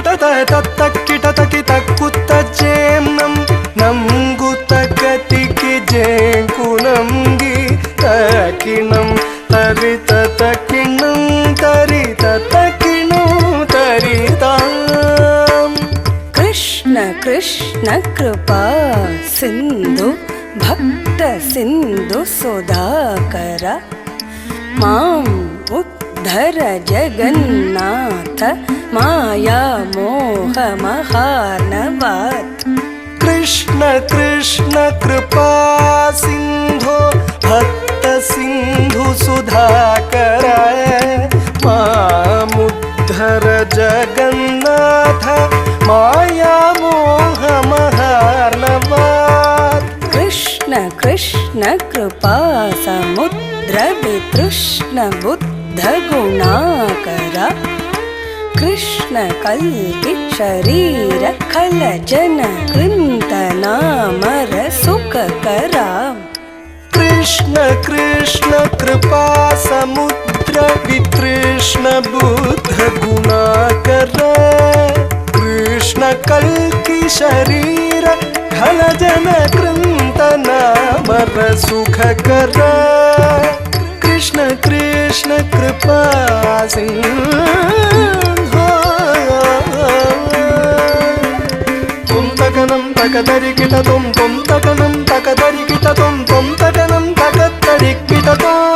तत्तक्किटतकितक्कुत्तजेम्नं नंगुतकतिकिजेंकुनंगि तकिणं तरिततकिणं तरिततकिणं तरितां। कृष्ण कृष्ण कृपा सिंधु भक्त सिंधु सुधाकर मां उद्धर जगन्नाथ माया मोह महार्णवात्। कृष्ण कृष्ण कृपा सिंधु भक्त सिंधु सुधाकर मामुद्धर जगन्नाथ माया मोह महार्णवात्। कृष्ण कृष्ण कृपा समुद्र वितृष्ण बुद्ध गुणाकर कृष्ण कल्कि शरीर खल जन कृन्तनामर सुखकरा। कृष्ण कृष्ण कृपा समुद्र वितृष्ण बुद्ध गुणाकर कृष्ण कल्कि शरीर खल जन कृन्तनामर सुखकर। कृष्ण कृष्ण कृपा सिंधु तुम तकनं तकदरिकिट तुम तकनं तकदरिकिट तुम तकनं तकदरिकिट तुम